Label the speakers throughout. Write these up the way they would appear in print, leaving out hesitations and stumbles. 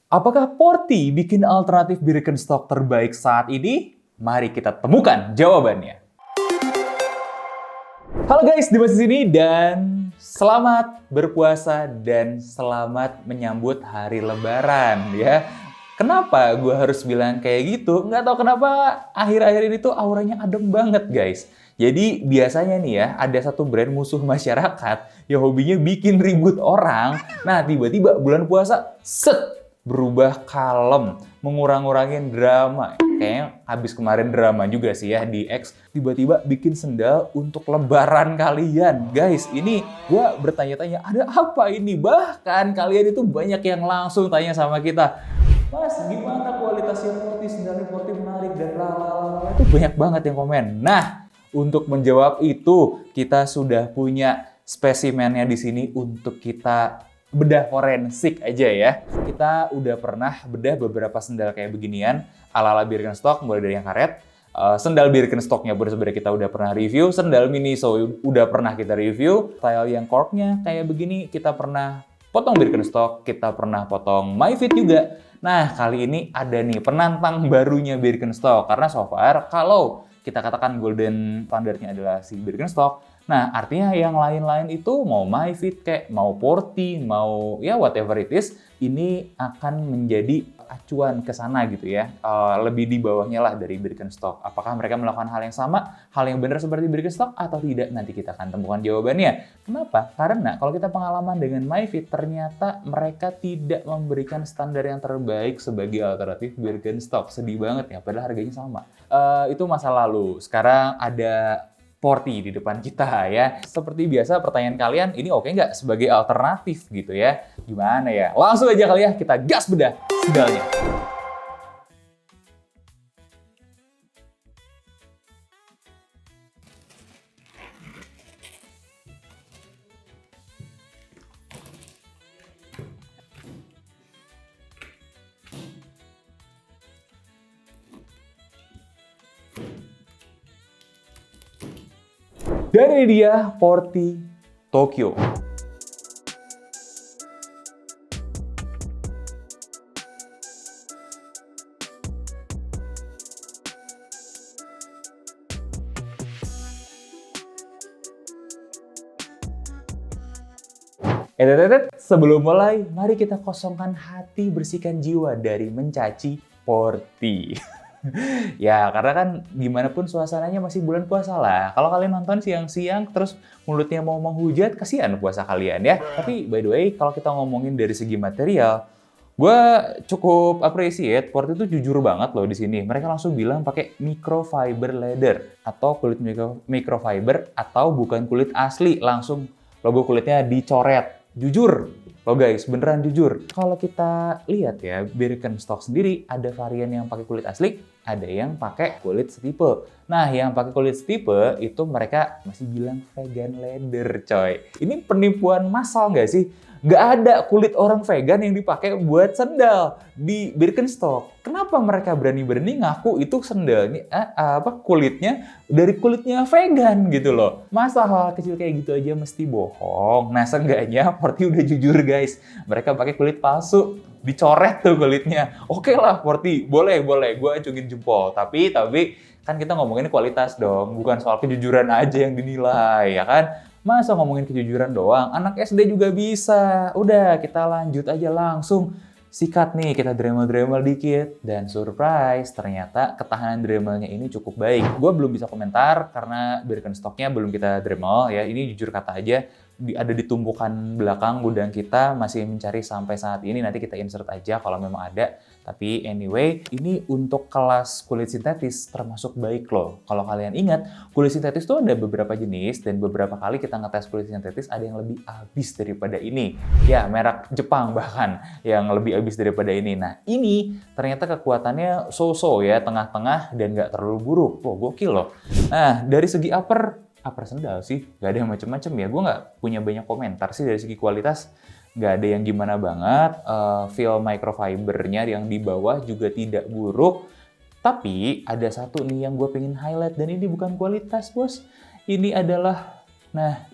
Speaker 1: Apakah Porty bikin alternatif Birkenstock terbaik saat ini? Mari kita temukan jawabannya. Halo guys, Dimas di sini dan selamat berpuasa dan selamat menyambut hari Lebaran ya. Kenapa gue harus bilang kayak gitu? Nggak tahu kenapa akhir-akhir ini tuh auranya adem banget guys. Jadi biasanya nih ya, ada satu brand musuh masyarakat yang hobinya bikin ribut orang. Nah tiba-tiba bulan puasa, berubah kalem, mengurang-urangin drama. Kayaknya habis kemarin drama juga sih ya di X. Tiba-tiba bikin sendal untuk lebaran kalian. Guys, ini gue bertanya-tanya, ada apa ini? Bahkan kalian itu banyak yang langsung tanya sama kita, Mas, gimana kualitasnya Porty, sendalnya Porty menarik dan lalala. Itu banyak banget yang komen. Nah, untuk menjawab itu, kita sudah punya spesimennya di sini untuk kita bedah forensik aja ya. Kita udah pernah bedah beberapa sendal kayak beginian ala-ala Birkenstock, mulai dari yang karet. Sendal Birkenstocknya pun sebenarnya kita udah pernah review. Sendal Miniso udah pernah kita review. Style yang corknya kayak begini kita pernah potong Birkenstock, kita pernah potong MyFit juga. Nah, kali ini ada nih penantang barunya Birkenstock. Karena so far, kalau kita katakan golden standarnya adalah si Birkenstock, nah artinya yang lain-lain itu mau MyFit kayak mau Porty, mau ya whatever it is, ini akan menjadi acuan ke sana gitu ya. Lebih di bawahnya lah dari Birkenstock. Apakah mereka melakukan hal yang sama, hal yang benar seperti Birkenstock atau tidak? Nanti kita akan temukan jawabannya. Kenapa? Karena kalau kita pengalaman dengan MyFit, ternyata mereka tidak memberikan standar yang terbaik sebagai alternatif Birkenstock. Sedih banget ya, padahal harganya sama. Itu masa lalu. Sekarang ada Porty di depan kita ya. Seperti biasa pertanyaan kalian, ini oke nggak sebagai alternatif gitu ya? Gimana ya? Langsung aja kali ya, kita gas bedah sendalnya. Dan ini dia Porty Tokyo. Sebelum mulai, mari kita kosongkan hati, bersihkan jiwa dari mencaci Porty. Ya, karena kan gimana pun suasananya masih bulan puasa lah. Kalau kalian nonton siang-siang terus mulutnya mau menghujat, kasihan puasa kalian ya. Tapi by the way, kalau kita ngomongin dari segi material, gue cukup appreciate Porty itu jujur banget loh di sini. Mereka langsung bilang pakai microfiber leather atau kulit microfiber atau bukan kulit asli, langsung logo kulitnya dicoret. Jujur loh guys, beneran jujur. Kalau kita lihat ya, Birkenstock sendiri ada varian yang pakai kulit asli, ada yang pakai kulit stipe. Nah, yang pakai kulit stipe itu mereka masih bilang vegan leather, coy. Ini penipuan massal nggak sih? Nggak ada kulit orang vegan yang dipakai buat sendal di Birkenstock. Kenapa mereka berani-berani ngaku itu sendalnya kulitnya dari kulitnya vegan gitu loh? Masa hal kecil kayak gitu aja mesti bohong? Nah, seenggaknya Porty udah jujur guys. Mereka pakai kulit palsu, dicoret tuh kulitnya. Oke lah Porty, boleh, gue acungin jempol. Tapi kan kita ngomongin kualitas dong, bukan soal kejujuran aja yang dinilai, ya kan? Masa ngomongin kejujuran doang? Anak SD juga bisa. Udah, kita lanjut aja langsung. Sikat nih, kita dremel-dremel dikit. Dan surprise, ternyata ketahanan dremelnya ini cukup baik. Gue belum bisa komentar karena Birkenstocknya belum kita dremel ya. Ini jujur kata aja, ada di tumpukan belakang gudang kita, masih mencari sampai saat ini. Nanti kita insert aja kalau memang ada. Tapi anyway, ini untuk kelas kulit sintetis termasuk baik loh. Kalau kalian ingat, kulit sintetis tuh ada beberapa jenis dan beberapa kali kita ngetes kulit sintetis ada yang lebih habis daripada ini. Ya, merek Jepang bahkan yang lebih habis daripada ini. Nah, ini ternyata kekuatannya so-so ya, tengah-tengah dan nggak terlalu buruk. Wah, gokil loh. Nah, dari segi upper sendal sih, nggak ada yang macem-macem ya. Gue nggak punya banyak komentar sih dari segi kualitas. Nggak ada yang gimana banget, feel microfibernya yang di bawah juga tidak buruk. Tapi ada satu nih yang gue pengen highlight, dan ini bukan kualitas bos. Ini adalah, nah,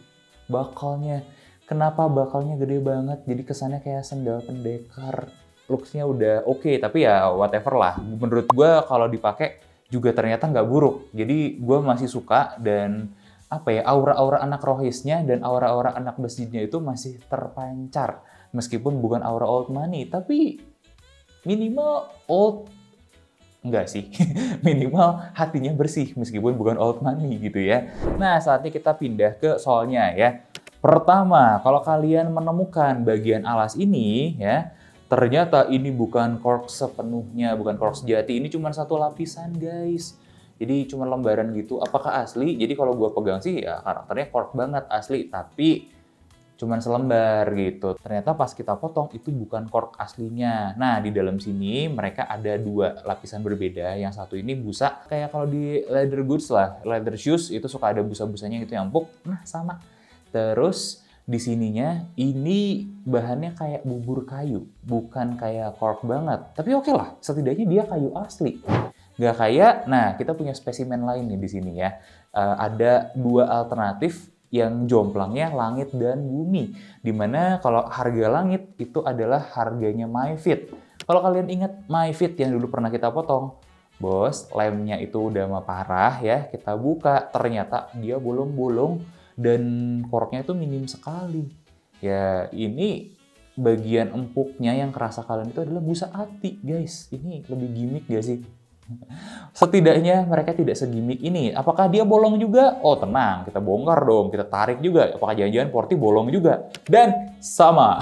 Speaker 1: bakalnya. Kenapa bakalnya gede banget? Jadi kesannya kayak sendal pendekar. looks-nya udah oke, tapi ya whatever lah. Menurut gue kalau dipakai juga ternyata nggak buruk. Jadi gue masih suka dan apa ya, aura-aura anak rohisnya dan aura-aura anak masjidnya itu masih terpancar. Meskipun bukan aura old money, tapi minimal old enggak sih, minimal hatinya bersih meskipun bukan old money gitu ya. Nah, saatnya kita pindah ke soalnya ya. Pertama, kalau kalian menemukan bagian alas ini ya, ternyata ini bukan cork sepenuhnya, bukan cork sejati, ini cuma satu lapisan guys. Jadi cuma lembaran gitu. Apakah asli? Jadi kalau gua pegang sih ya karakternya cork banget asli, tapi cuman selembar gitu. Ternyata pas kita potong itu bukan cork aslinya. Nah, di dalam sini mereka ada dua lapisan berbeda. Yang satu ini busa, kayak kalau di leather goods lah, leather shoes itu suka ada busa-busanya gitu yang empuk. Nah, sama. Terus di sininya ini bahannya kayak bubur kayu, bukan kayak cork banget. Tapi oke lah, setidaknya dia kayu asli. Nggak kayak, nah kita punya spesimen lain nih di sini ya. Ada dua alternatif yang jomplangnya langit dan bumi. Dimana kalau harga langit itu adalah harganya MyFit. Kalau kalian ingat MyFit yang dulu pernah kita potong, bos, lemnya itu udah mah parah ya. Kita buka, ternyata dia bolong-bolong dan korknya itu minim sekali. Ya ini bagian empuknya yang kerasa kalian itu adalah busa ati, guys. Ini lebih gimmick gak sih? Setidaknya mereka tidak segimik ini. Apakah dia bolong juga? Oh tenang, kita bongkar dong, kita tarik juga. Apakah jangan-jangan Porty bolong juga? Dan sama.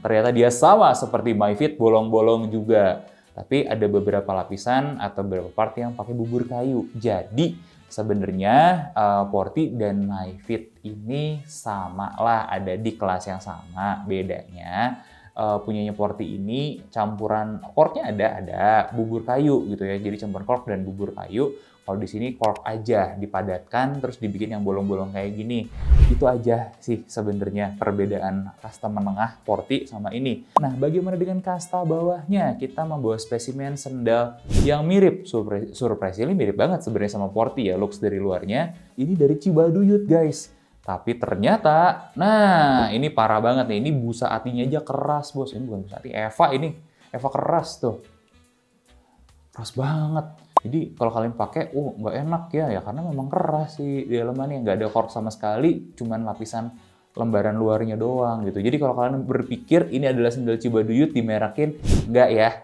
Speaker 1: Ternyata dia sama seperti MyFit, bolong-bolong juga. Tapi ada beberapa lapisan atau beberapa part yang pakai bubur kayu. Jadi sebenarnya Porty dan MyFit ini sama lah, ada di kelas yang sama. Bedanya punyanya Porty ini campuran corknya ada bubur kayu gitu ya. Jadi campuran cork dan bubur kayu. Kalau di sini cork aja dipadatkan terus dibikin yang bolong-bolong kayak gini. Itu aja sih sebenarnya perbedaan kasta menengah Porty sama ini. Nah, bagaimana dengan kasta bawahnya? Kita membawa spesimen sendal yang mirip, surprisingly mirip banget sebenarnya sama Porty ya, looks dari luarnya. Ini dari Cibaduyut guys. Tapi ternyata, nah ini parah banget nih, ini busa atinya aja keras bos. Ini bukan busa ati, Eva keras tuh. Keras banget. Jadi kalau kalian pakai, nggak enak ya karena memang keras sih di dalamannya. Nggak ada cork sama sekali, cuman lapisan lembaran luarnya doang gitu. Jadi kalau kalian berpikir ini adalah sendal Cibaduyut dimerekin, nggak ya.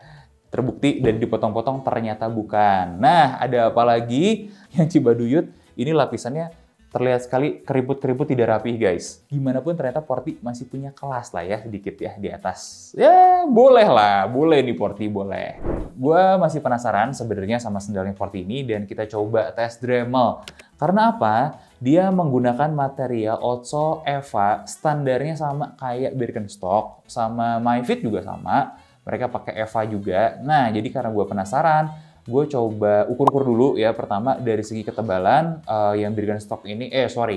Speaker 1: Terbukti dan dipotong-potong ternyata bukan. Nah, ada apa lagi yang Cibaduyut? Ini lapisannya terlihat sekali keriput-keriput tidak rapih guys. Gimana pun ternyata Porty masih punya kelas lah ya sedikit ya di atas. Ya boleh lah, boleh nih Porty, boleh. Gua masih penasaran sebenarnya sama sendalnya Porty ini dan kita coba tes Dremel. Karena apa? Dia menggunakan material Otso Eva, standarnya sama kayak Birkenstock, sama MyFit juga sama. Mereka pakai Eva juga. Nah, jadi karena gue penasaran, gue coba ukur-ukur dulu ya. Pertama dari segi ketebalan yang Birkenstock ini,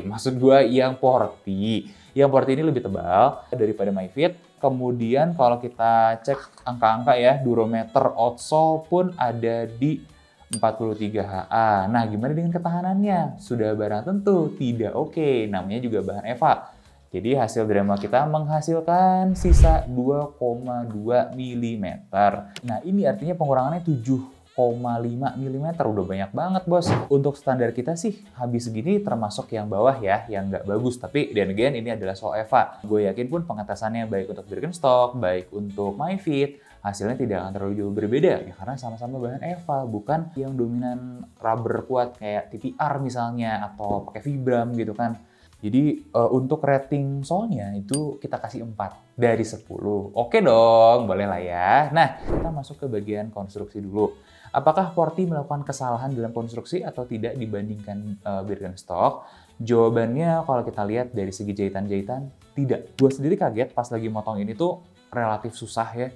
Speaker 1: maksud gue yang Porty. Yang Porty ini lebih tebal daripada MyFit. Kemudian kalau kita cek angka-angka ya, durometer Otso pun ada di 43 HA. Nah, gimana dengan ketahanannya? Sudah barang tentu tidak oke. Namanya juga bahan Eva. Jadi hasil Dremel kita menghasilkan sisa 2,2 mm. Nah, ini artinya pengurangannya 7,5 mm, udah banyak banget bos. Untuk standar kita sih habis segini termasuk yang bawah ya, yang nggak bagus. Tapi dan again ini adalah soal Eva. Gue yakin pun pengetesannya baik untuk Birkenstock, baik untuk MyFit, hasilnya tidak akan terlalu jauh berbeda ya, karena sama-sama bahan Eva, bukan yang dominan rubber kuat kayak TPR misalnya atau pakai Vibram gitu kan. Jadi untuk rating solnya itu kita kasih 4 dari 10. Oke dong, boleh lah ya. Nah, kita masuk ke bagian konstruksi dulu. Apakah Porty melakukan kesalahan dalam konstruksi atau tidak dibandingkan Birkenstock? Jawabannya kalau kita lihat dari segi jahitan-jahitan, tidak. Gue sendiri kaget pas lagi motong ini tuh relatif susah ya.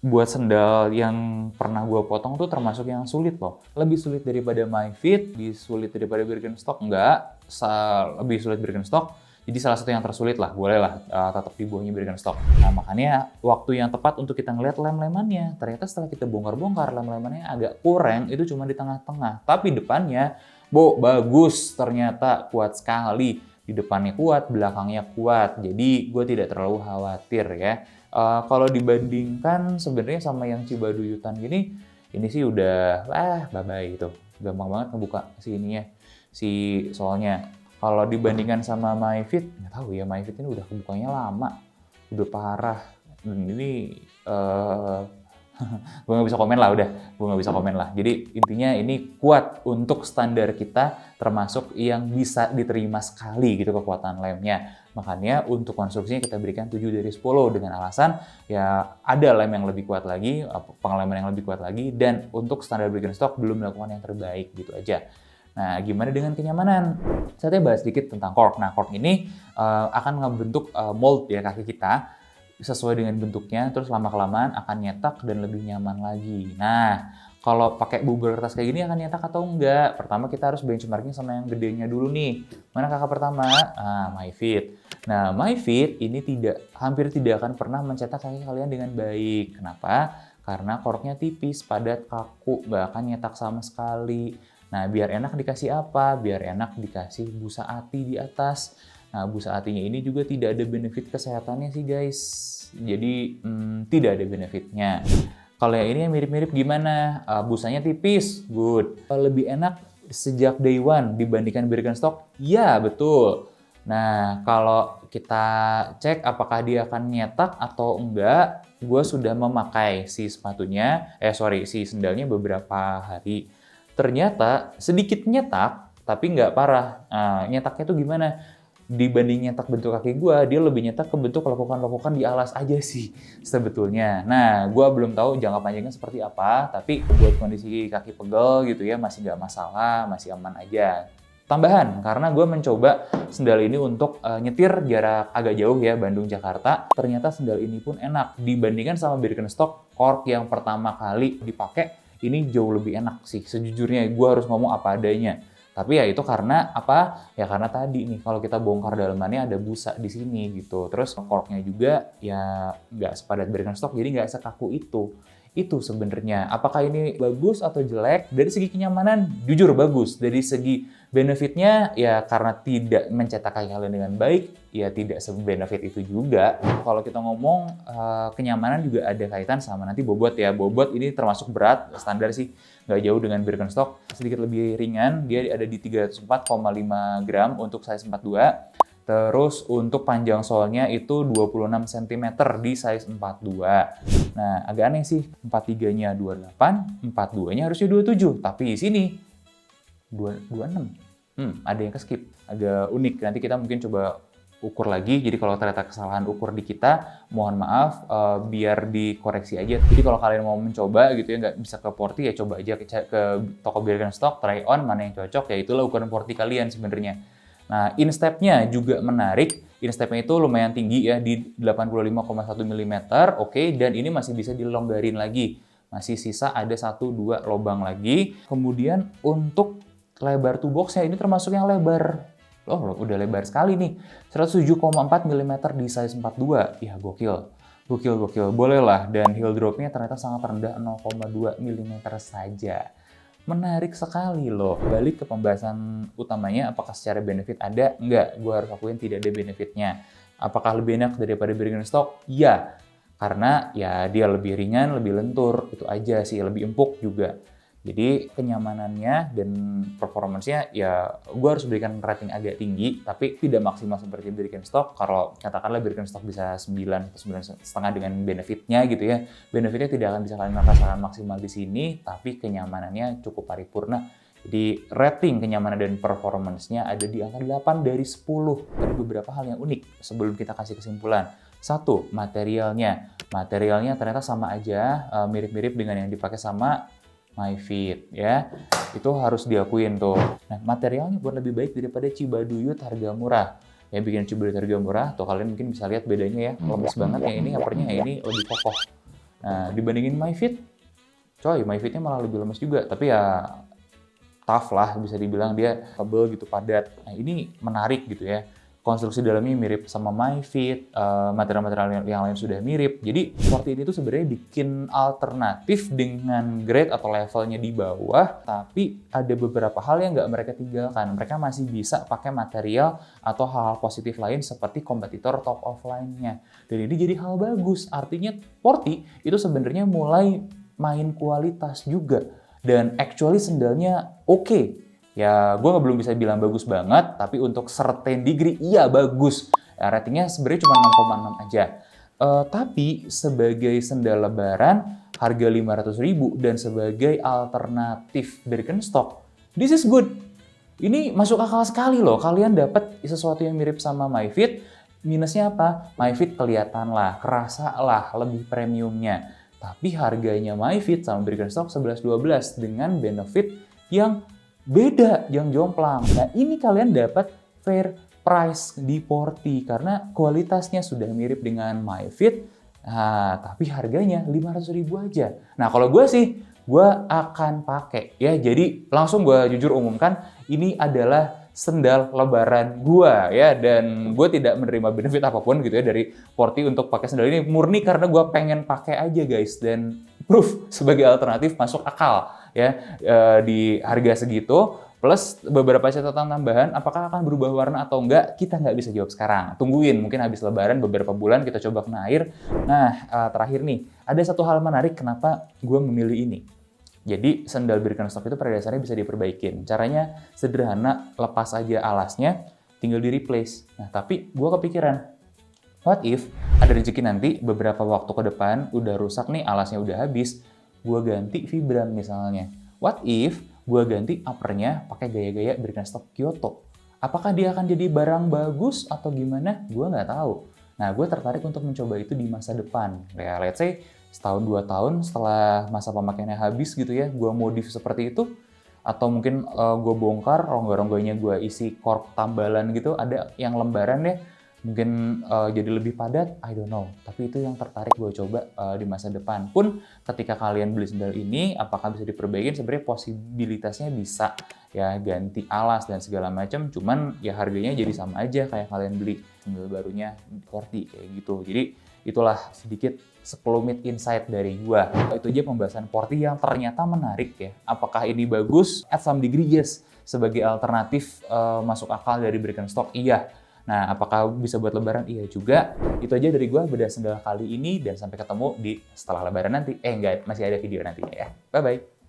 Speaker 1: Buat sendal yang pernah gue potong tuh termasuk yang sulit loh. Lebih sulit daripada MyFit, lebih sulit daripada Birkenstock, enggak. Lebih sulit Birkenstock. Jadi salah satu yang tersulit lah, bolehlah tetap di bawahnya Birkenstock. Nah makanya waktu yang tepat untuk kita ngeliat lem-lemannya. Ternyata setelah kita bongkar-bongkar lem-lemannya agak kurang, itu cuma di tengah-tengah. Tapi depannya, bagus ternyata, kuat sekali. Di depannya kuat, belakangnya kuat. Jadi gue tidak terlalu khawatir ya. Kalau dibandingkan sebenarnya sama yang Cibaduyutan gini, ini sih udah bye-bye gitu. Gampang banget ngebuka si ininya, si soalnya. Kalau dibandingkan sama MyFit, nggak tahu ya, MyFit ini udah kebukanya lama, udah parah. Dan ini gue nggak bisa komen lah, gue nggak bisa komen lah. Jadi intinya ini kuat untuk standar kita, termasuk yang bisa diterima sekali gitu kekuatan lemnya. Makanya untuk konstruksinya kita berikan 7 dari 10 dengan alasan ya ada lem yang lebih kuat lagi, pengalaman yang lebih kuat lagi, dan untuk standar Birkenstock belum melakukan yang terbaik gitu aja. Nah, gimana dengan kenyamanan? Saya bahas sedikit tentang cork. Nah, cork ini akan ngebentuk mold ya kaki kita sesuai dengan bentuknya, terus lama-kelamaan akan nyetak dan lebih nyaman lagi. Nah, kalau pakai bubur kertas kayak gini akan nyetak atau enggak? Pertama kita harus benchmarking sama yang gedenya dulu nih. Mana kakak pertama? MyFit. Nah, MyFit ini hampir tidak akan pernah mencetak kaki kalian dengan baik. Kenapa? Karena corknya tipis, padat, kaku, nggak akan nyetak sama sekali. Nah, biar enak dikasih apa? Biar enak dikasih busa ati di atas. Nah, busa atinya ini juga tidak ada benefit kesehatannya sih guys. Jadi tidak ada benefitnya. Kalau yang ini yang mirip-mirip gimana? Busanya tipis, good. Lebih enak sejak day one dibandingkan Birkenstock? Ya, betul. Nah, kalau kita cek apakah dia akan nyetak atau enggak, gue sudah memakai si sendalnya beberapa hari. Ternyata sedikit nyetak, tapi nggak parah. Nyetaknya tuh gimana? Dibanding nyetak bentuk kaki gue, dia lebih nyetak ke bentuk lekukan-lekukan di alas aja sih sebetulnya. Nah, gue belum tahu jangka panjangnya seperti apa, tapi buat kondisi kaki pegel gitu ya masih nggak masalah, masih aman aja. Tambahan, karena gue mencoba sendal ini untuk nyetir jarak agak jauh ya, Bandung-Jakarta. Ternyata sendal ini pun enak. Dibandingkan sama Birkenstock cork yang pertama kali dipakai, ini jauh lebih enak sih. Sejujurnya gue harus ngomong apa adanya. Tapi ya itu karena apa? Ya karena tadi nih, kalau kita bongkar dalamannya ada busa di sini gitu. Terus corknya juga ya nggak sepadat Birkenstock, jadi nggak sekaku itu. Itu sebenarnya. Apakah ini bagus atau jelek? Dari segi kenyamanan, jujur bagus. Dari segi benefitnya, ya karena tidak mencetak kaki kalian dengan baik, ya tidak sebenefit itu juga. Kalau kita ngomong kenyamanan juga ada kaitan sama nanti bobot ya. Bobot ini termasuk berat, standar sih. Nggak jauh dengan Birkenstock, sedikit lebih ringan. Dia ada di 304,5 gram untuk size 42. Terus untuk panjang solnya itu 26 cm di size 42. Nah, agak aneh sih, 43-nya 28, 42-nya harusnya 27. Tapi di sini 26. Ada yang ke-skip. Agak unik. Nanti kita mungkin coba ukur lagi. Jadi kalau ternyata kesalahan ukur di kita, mohon maaf, biar dikoreksi aja. Jadi kalau kalian mau mencoba gitu ya, nggak bisa ke Porti, ya coba aja ke toko Birkenstock, try on, mana yang cocok, ya itulah ukuran Porti kalian sebenarnya. Nah, instep-nya juga menarik. Instep-nya itu lumayan tinggi ya, di 85,1 mm. Oke, dan ini masih bisa dilonggarin lagi. Masih sisa ada 1-2 lubang lagi. Kemudian untuk lebar toe box-nya ini termasuk yang lebar. Oh, udah lebar sekali nih. 107,4 mm di size 42. Ya, gokil. Gokil. Boleh lah. Dan heel drop-nya ternyata sangat rendah, 0,2 mm saja. Menarik sekali loh. Balik ke pembahasan utamanya, apakah secara benefit ada? Enggak, gue harus akuin tidak ada benefitnya. Apakah lebih enak daripada Birkenstock? Ya, karena ya dia lebih ringan, lebih lentur, itu aja sih, lebih empuk juga. Jadi kenyamanannya dan performance-nya ya gue harus berikan rating agak tinggi, tapi tidak maksimal seperti Birkenstock. Kalau katakanlah Birkenstock bisa 9 atau 9,5 dengan benefitnya gitu ya. Benefitnya tidak akan bisa kalian rasakan maksimal di sini, tapi kenyamanannya cukup paripurna. Jadi rating kenyamanan dan performance-nya ada di angka 8 dari 10. Ada beberapa hal yang unik sebelum kita kasih kesimpulan. 1, materialnya. Materialnya ternyata sama aja, mirip-mirip dengan yang dipakai sama MyFit ya, itu harus diakuin tuh. Nah, materialnya buat lebih baik daripada Cibaduyut harga murah. Ya, bikin Cibaduyut harga murah, tuh kalian mungkin bisa lihat bedanya ya, lemes banget yang ini, uppernya yang ini lebih kokoh. Nah, dibandingin MyFit, MyFitnya malah lebih lemes juga, tapi ya tough lah, bisa dibilang dia tebel gitu, padat. Nah, ini menarik gitu ya. konstruksi dalamnya mirip sama MyFit, material-material yang lain sudah mirip. Jadi Sporty ini tuh sebenarnya bikin alternatif dengan grade atau levelnya di bawah, tapi ada beberapa hal yang nggak mereka tinggalkan. Mereka masih bisa pakai material atau hal-hal positif lain seperti kompetitor top of line-nya. Dan ini jadi hal bagus. Artinya Sporty itu sebenarnya mulai main kualitas juga. Dan actually sendalnya oke. Ya, gue belum bisa bilang bagus banget, tapi untuk certain degree, iya bagus. Ya, ratingnya sebenarnya cuma 6,6 aja. Tapi sebagai sendal lebaran, harga 500.000 dan sebagai alternatif Birkenstock, this is good. Ini masuk akal sekali loh, kalian dapat sesuatu yang mirip sama MyFit, minusnya apa? MyFit kelihatan lah, kerasa lah, lebih premiumnya. Tapi harganya MyFit sama Birkenstock 11-12 dengan benefit yang beda, yang jomplang. Nah, ini kalian dapat fair price di Sporty karena kualitasnya sudah mirip dengan MyFit, tapi harganya 500.000 aja. Nah, kalau gue sih, gue akan pakai ya. Jadi langsung gue jujur umumkan, ini adalah sendal lebaran gue ya, dan gue tidak menerima benefit apapun gitu ya dari Sporty untuk pakai sendal ini, murni karena gue pengen pakai aja guys, dan proof sebagai alternatif masuk akal ya di harga segitu. Plus beberapa catatan tambahan, apakah akan berubah warna atau enggak, kita nggak bisa jawab sekarang. Tungguin, mungkin habis lebaran beberapa bulan kita coba kena air. Nah, terakhir nih, ada satu hal menarik kenapa gue memilih ini. Jadi sendal Birkenstock itu pada dasarnya bisa diperbaikin. Caranya sederhana, lepas aja alasnya, tinggal di-replace. Nah, tapi gue kepikiran, what if ada rezeki nanti beberapa waktu ke depan udah rusak nih, alasnya udah habis, gue ganti Vibram misalnya. What if gue ganti uppernya pakai gaya-gaya Birkenstock Kyoto? Apakah dia akan jadi barang bagus atau gimana? Gue nggak tahu. Nah, gue tertarik untuk mencoba itu di masa depan. Ya, let's say setahun 2 tahun setelah masa pemakaiannya habis gitu ya, gue modif seperti itu. Atau mungkin gue bongkar, rongga-rongganya gue isi cork tambalan gitu, ada yang lembaran ya. Mungkin jadi lebih padat, I don't know. Tapi itu yang tertarik gue coba di masa depan. Pun ketika kalian beli sendal ini, apakah bisa diperbaikin? Sebenarnya posibilitasnya bisa ya, ganti alas dan segala macam. Cuman ya harganya jadi sama aja kayak kalian beli sendal barunya Sporty kayak gitu. Jadi itulah sedikit sekelumit insight dari gue. Itu aja pembahasan Sporty yang ternyata menarik ya. Apakah ini bagus? At some degree yes. Sebagai alternatif masuk akal dari Birkenstock, iya. Nah, apakah bisa buat lebaran? Iya juga. Itu aja dari gue bedah sendal kali ini, dan sampai ketemu di setelah lebaran nanti. Enggak, masih ada video nantinya ya. Bye-bye.